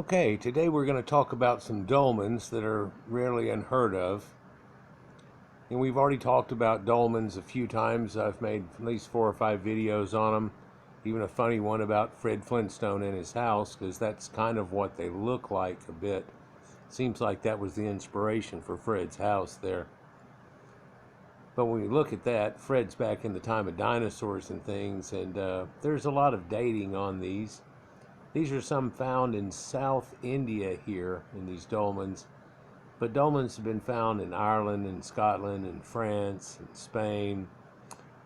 Okay, today we're going to talk about some dolmens that are rarely unheard of. And we've already talked about dolmens a few times. I've made at least 4 or 5 videos on them. Even a funny one about Fred Flintstone and his house, because that's kind of what they look like a bit. Seems like that was the inspiration for Fred's house there. But when you look at that, Fred's back in the time of dinosaurs and things, and there's a lot of dating on these. These are some found in South India here in these dolmens, but dolmens have been found in Ireland and Scotland and France and Spain,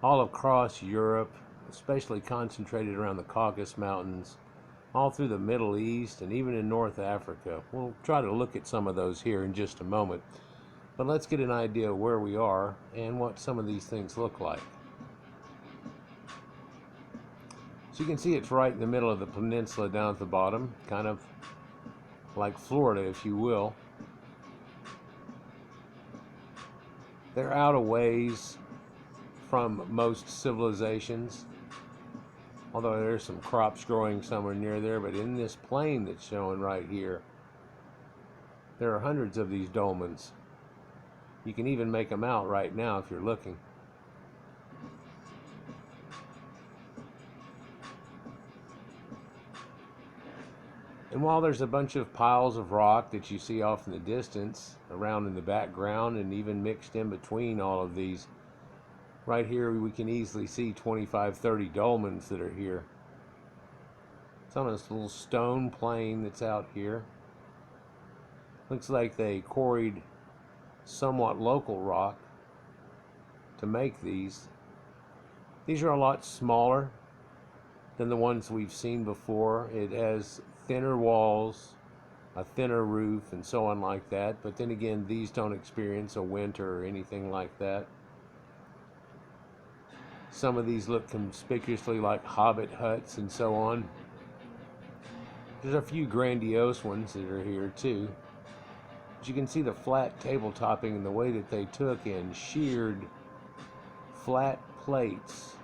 all across Europe, especially concentrated around the Caucasus Mountains, all through the Middle East and even in North Africa. We'll try to look at some of those here in just a moment, but let's get an idea of where we are and what some of these things look like. So you can see it's right in the middle of the peninsula down at the bottom, kind of like Florida, if you will. They're out a ways from most civilizations, although there's some crops growing somewhere near there. But in this plain that's showing right here, there are hundreds of these dolmens. You can even make them out right now if you're looking. And while there's a bunch of piles of rock that you see off in the distance, around in the background, and even mixed in between all of these, right here we can easily see 25, 30 dolmens that are here. It's on this little stone plain that's out here. Looks like they quarried somewhat local rock to make these. These are a lot smaller than the ones we've seen before. It has thinner walls, a thinner roof, and so on like that. But then again, these don't experience a winter or anything like that. Some of these look conspicuously like hobbit huts and so on. There's a few grandiose ones that are here too. But you can see the flat tabletopping and the way that they took and sheared flat plates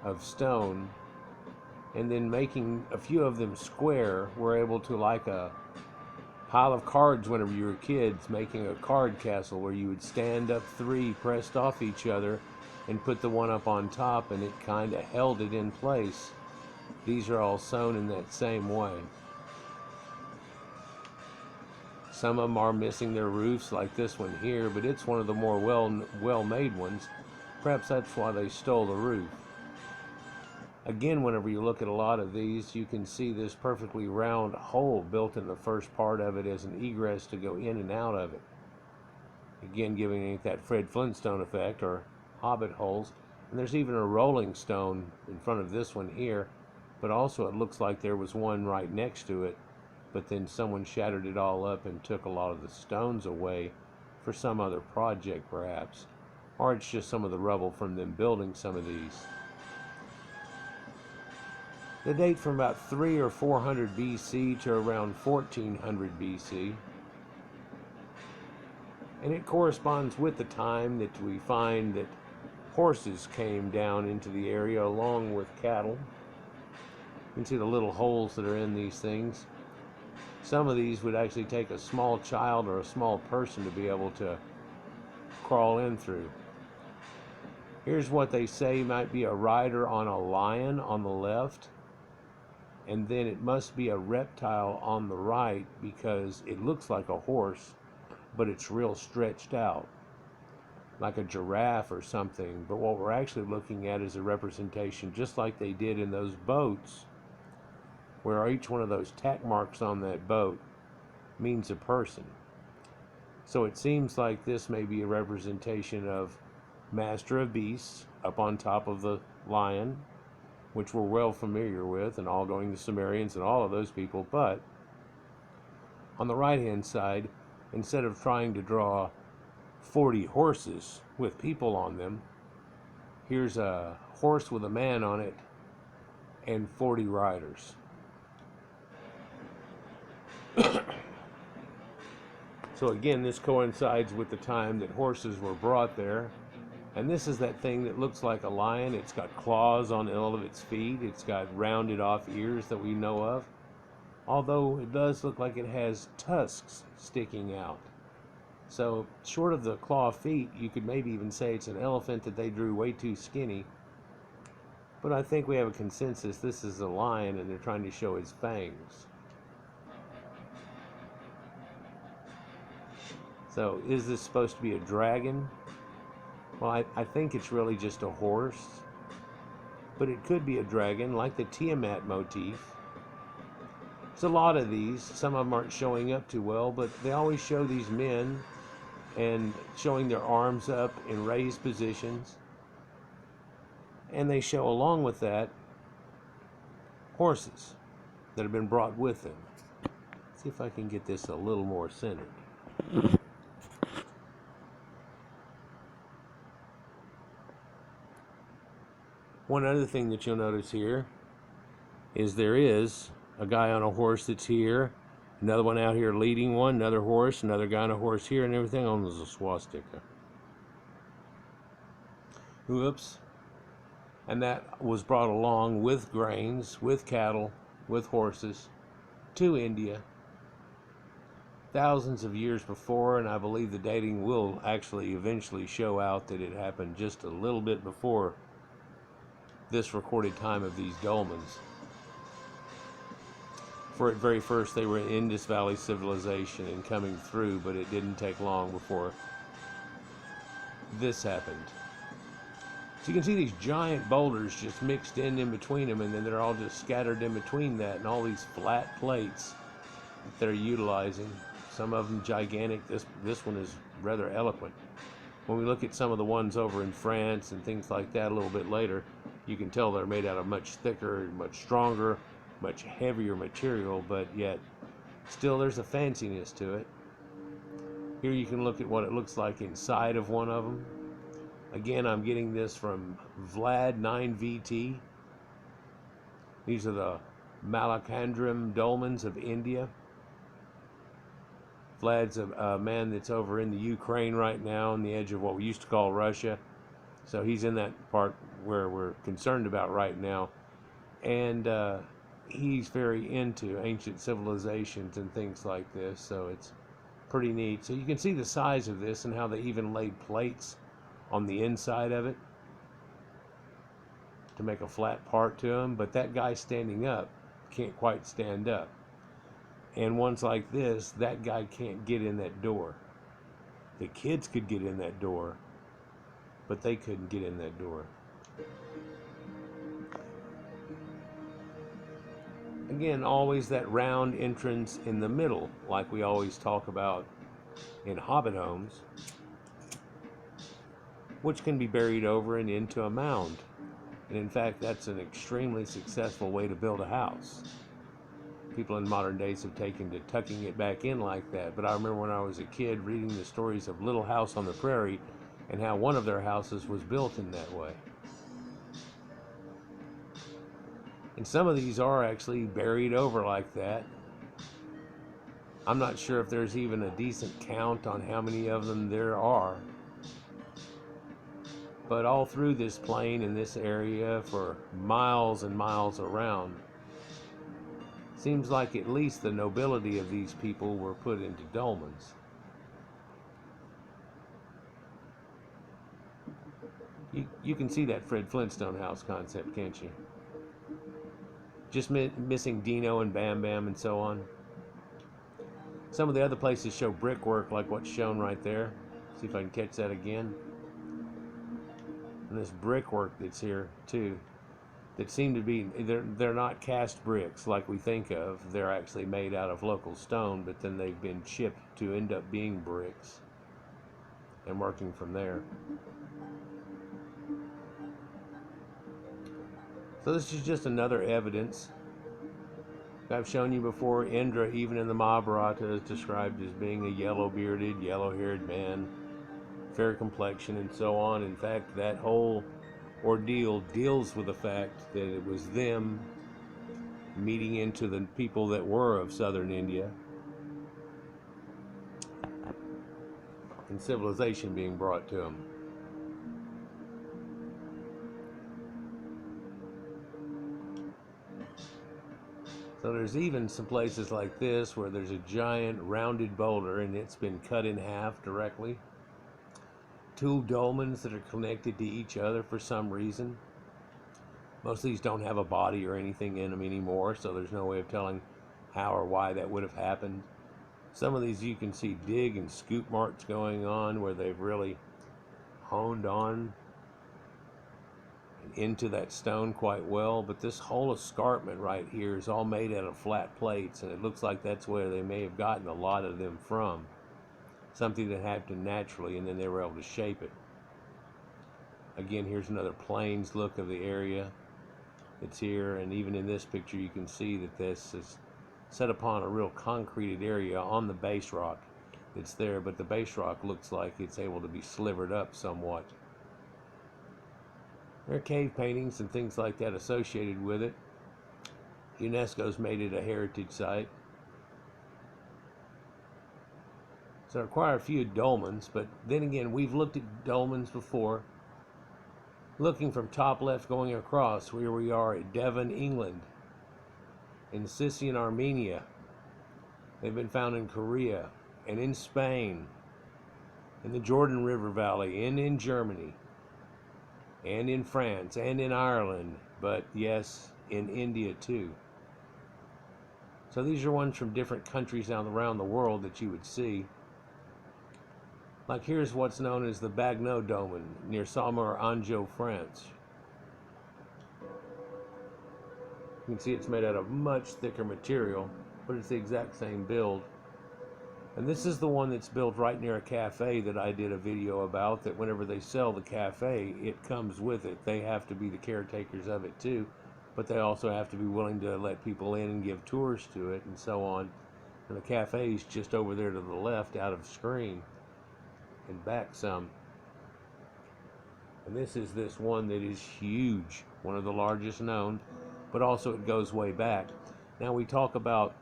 of stone, and then making a few of them square, were able to, like a pile of cards whenever you were kids, making a card castle where you would stand up 3 pressed off each other and put the one up on top, and it kind of held it in place. These are all sewn in that same way. Some of them are missing their roofs, like this one here, but it's one of the more well-made ones. Perhaps that's why they stole the roof. Again, whenever you look at a lot of these, you can see this perfectly round hole built in the first part of it as an egress to go in and out of it. Again, giving it that Fred Flintstone effect, or hobbit holes. And there's even a rolling stone in front of this one here, but also it looks like there was one right next to it, but then someone shattered it all up and took a lot of the stones away for some other project perhaps. Or it's just some of the rubble from them building some of these. They date from about 300 or 400 BC to around 1400 BC. And it corresponds with the time that we find that horses came down into the area along with cattle. You can see the little holes that are in these things. Some of these would actually take a small child or a small person to be able to crawl in through. Here's what they say might be a rider on a lion on the left. And then it must be a reptile on the right, because it looks like a horse, but it's real stretched out, like a giraffe or something. But what we're actually looking at is a representation, just like they did in those boats, where each one of those tack marks on that boat means a person. So it seems like this may be a representation of Master of Beasts up on top of the lion, which we're well familiar with, and all going to Sumerians and all of those people. But on the right hand side, instead of trying to draw 40 horses with people on them, here's a horse with a man on it and 40 riders. So again, this coincides with the time that horses were brought there. And this is that thing that looks like a lion. It's got claws on all of its feet. It's got rounded off ears that we know of. although it does look like it has tusks sticking out. So short of the claw feet, you could maybe even say it's an elephant that they drew way too skinny. But I think we have a consensus this is a lion and they're trying to show his fangs. So is this supposed to be a dragon? Well, I think it's really just a horse. But it could be a dragon, like the Tiamat motif. There's a lot of these. Some of them aren't showing up too well, but they always show these men and showing their arms up in raised positions. And they show, along with that, horses that have been brought with them. See if I can get this a little more centered. One other thing that you'll notice here is there is a guy on a horse that's here, another one out here leading one, another horse, another guy on a horse here, and everything on is a swastika. Whoops. And that was brought along with grains, with cattle, with horses to India thousands of years before, and I believe the dating will actually eventually show out that it happened just a little bit before this recorded time of these dolmens. For at very first they were in Indus Valley civilization and coming through, but it didn't take long before this happened. So you can see these giant boulders just mixed in between them, and then they're all just scattered in between that, and all these flat plates that they're utilizing. Some of them gigantic. This one is rather eloquent. When we look at some of the ones over in France and things like that a little bit later, you can tell they're made out of much thicker, much stronger, much heavier material, but yet still there's a fanciness to it. Here you can look at what it looks like inside of one of them. Again, I'm getting this from Vlad 9VT. These are the Malacandrum dolmens of India. Vlad's a man that's over in the Ukraine right now on the edge of what we used to call Russia. So he's in that part where we're concerned about right now. And he's very into ancient civilizations and things like this. So it's pretty neat. So you can see the size of this and how they even laid plates on the inside of it to make a flat part to him. But that guy standing up can't quite stand up. And ones like this, that guy can't get in that door. The kids could get in that door, but they couldn't get in that door. Again, always that round entrance in the middle, like we always talk about in hobbit homes, which can be buried over and into a mound. And in fact, that's an extremely successful way to build a house. People in modern days have taken to tucking it back in like that. But I remember when I was a kid reading the stories of Little House on the Prairie and how one of their houses was built in that way. And some of these are actually buried over like that. I'm not sure if there's even a decent count on how many of them there are. But all through this plain in this area for miles and miles around, seems like at least the nobility of these people were put into dolmens. You can see that Fred Flintstone house concept, can't you? Just missing Dino and Bam Bam and so on. Some of the other places show brickwork like what's shown right there. See if I can catch that again. And this brickwork that's here too, that seem to be, they're not cast bricks like we think of. They're actually made out of local stone, but then they've been chipped to end up being bricks and working from there. So this is just another evidence. I've shown you before, Indra, even in the Mahabharata, is described as being a yellow-bearded, yellow-haired man, fair complexion, and so on. In fact, that whole ordeal deals with the fact that it was them meeting into the people that were of southern India and civilization being brought to them. So there's even some places like this where there's a giant rounded boulder and it's been cut in half directly. Two dolmens that are connected to each other for some reason. Most of these don't have a body or anything in them anymore, so there's no way of telling how or why that would have happened. Some of these you can see dig and scoop marks going on where they've really honed on into that stone quite well, but this whole escarpment right here is all made out of flat plates, and it looks like that's where they may have gotten a lot of them from. Something that happened naturally, and then they were able to shape it. Again, here's another plains look of the area. It's here, and even in this picture you can see that this is set upon a real concreted area on the base rock. It's there, but the base rock looks like it's able to be slivered up somewhat. There are cave paintings and things like that associated with it. UNESCO's made it a heritage site. So there are quite a few dolmens, but then again, we've looked at dolmens before. Looking from top left going across, where we are at Devon, England, in Sicyon, Armenia. They've been found in Korea and in Spain, in the Jordan River Valley, and in Germany, and in France, and in Ireland, but yes, in India too. So these are ones from different countries around the world that you would see. Like here's what's known as the Bagneux Dolmen near Saumur-Anjou, France. You can see it's made out of much thicker material, but it's the exact same build. And this is the one that's built right near a cafe that I did a video about, that whenever they sell the cafe, it comes with it. They have to be the caretakers of it too, but they also have to be willing to let people in and give tours to it and so on. And the cafe is just over there to the left out of screen and back some. And this is this one that is huge, one of the largest known, but also it goes way back. Now we talk about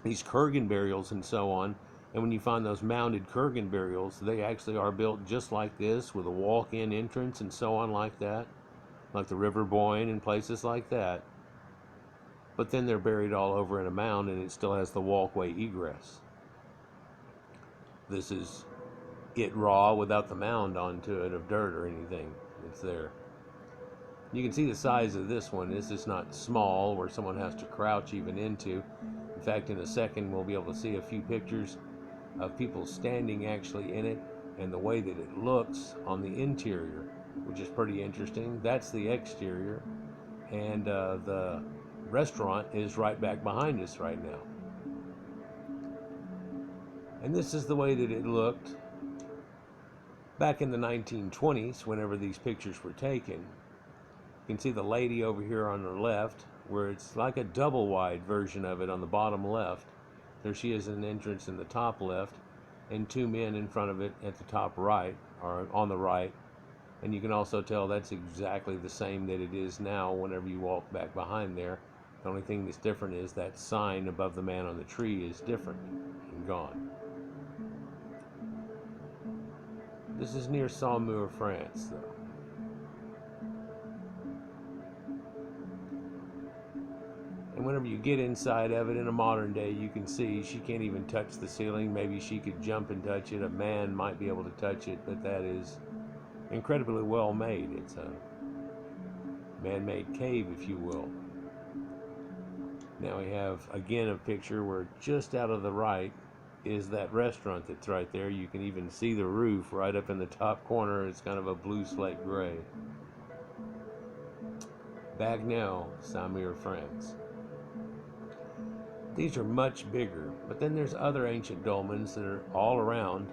these Kurgan burials and so on, and when you find those mounded Kurgan burials, they actually are built just like this, with a walk-in entrance and so on like that, like the River Boyne and places like that. But then they're buried all over in a mound, and it still has the walkway egress. This is it raw without the mound onto it of dirt or anything. It's there. You can see the size of this one. This is not small where someone has to crouch even into. In fact, in a second we'll be able to see a few pictures of people standing actually in it and the way that it looks on the interior, which is pretty interesting. That's the exterior, and the restaurant is right back behind us right now. And this is the way that it looked back in the 1920s, whenever these pictures were taken. You can see the lady over here on the left, where it's like a double wide version of it on the bottom left. There she is, an entrance in the top left, and two men in front of it at the top right, or on the right. And you can also tell that's exactly the same that it is now whenever you walk back behind there. The only thing that's different is that sign above the man on the tree is different and gone. This is near Saumur, France, though. And whenever you get inside of it in a modern day, you can see she can't even touch the ceiling. Maybe she could jump and touch it. A man might be able to touch it, but that is incredibly well made. It's a man-made cave, if you will. Now we have, again, a picture where just out of the right is that restaurant that's right there. You can even see the roof right up in the top corner. It's kind of a blue slate gray. Bagneux, Saumur, France. These are much bigger, but then there's other ancient dolmens that are all around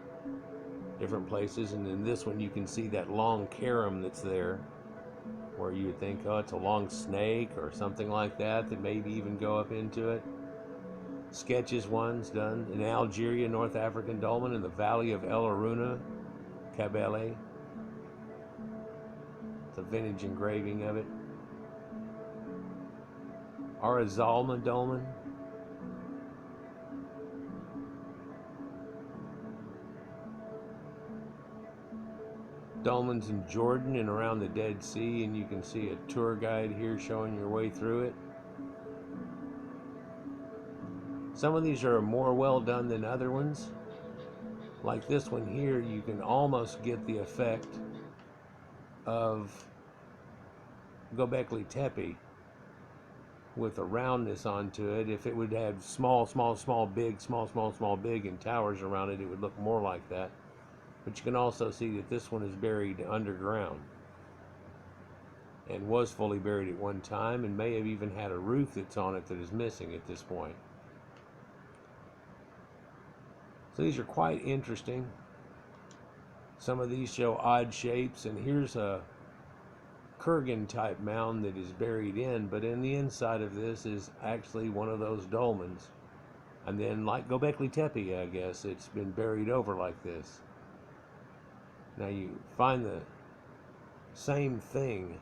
different places, and in this one you can see that long carom that's there, where you would think, oh, it's a long snake or something like that maybe even go up into it. Sketches ones done in Algeria, North African dolmen in the valley of El Aruna, Kabylie. It's a vintage engraving of it. Arazalma dolmen. Dolmens in Jordan and around the Dead Sea, and you can see a tour guide here showing your way through it. Some of these are more well done than other ones. Like this one here, you can almost get the effect of Göbekli Tepe with a roundness onto it. If it would have small, small, small, big, small, small, small, big, and towers around it, it would look more like that. But you can also see that this one is buried underground and was fully buried at one time, and may have even had a roof that's on it that is missing at this point. So these are quite interesting. Some of these show odd shapes, and here's a Kurgan type mound that is buried in, but in the inside of this is actually one of those dolmens. And then, like Göbekli Tepe, I guess, it's been buried over like this. Now you find the same thing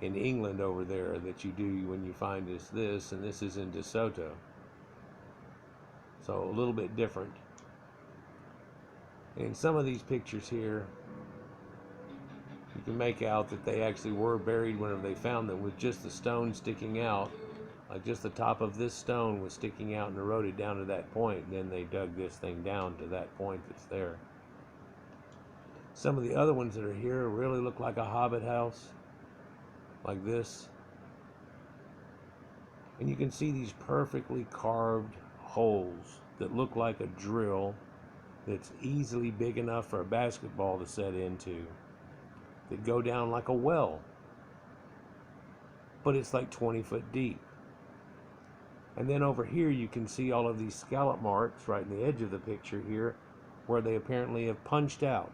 in England over there that you do when you find this, and this is in De Soto. So a little bit different. And in some of these pictures here, you can make out that they actually were buried whenever they found them with just the stone sticking out. Like just the top of this stone was sticking out and eroded down to that point, and then they dug this thing down to that point that's there. Some of the other ones that are here really look like a hobbit house, like this. And you can see these perfectly carved holes that look like a drill that's easily big enough for a basketball to set into, that go down like a well, but it's like 20 foot deep. And then over here you can see all of these scallop marks right in the edge of the picture here, where they apparently have punched out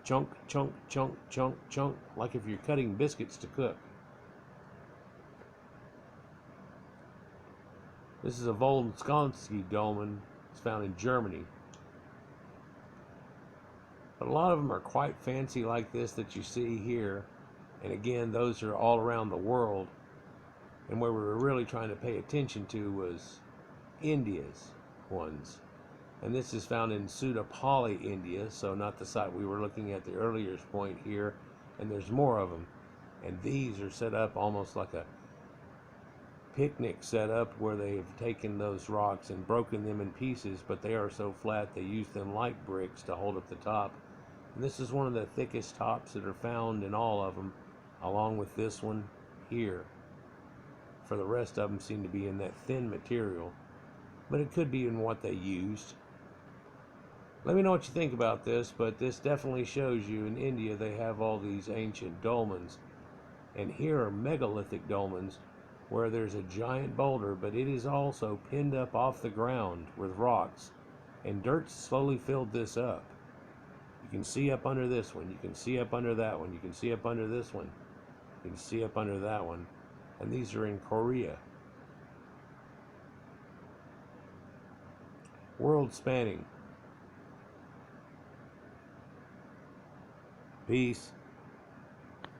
chunk, chunk, chunk, chunk, chunk, like if you're cutting biscuits to cook. This is a Volskonski dolmen. It's found in Germany. But a lot of them are quite fancy like this that you see here. And again, those are all around the world. And where we were really trying to pay attention to was India's ones. And this is found in Sudapali, India, so not the site we were looking at the earlier point here. And there's more of them. And these are set up almost like a picnic setup, where they've taken those rocks and broken them in pieces, but they are so flat they use them like bricks to hold up the top. And this is one of the thickest tops that are found in all of them, along with this one here. For the rest of them seem to be in that thin material, but it could be in what they used. Let me know what you think about this, but this definitely shows you in India they have all these ancient dolmens. And here are megalithic dolmens, where there's a giant boulder, but it is also pinned up off the ground with rocks, and dirt slowly filled this up. You can see up under this one, you can see up under that one, you can see up under this one, you can see up under that one, and these are in Korea. World spanning. Peace.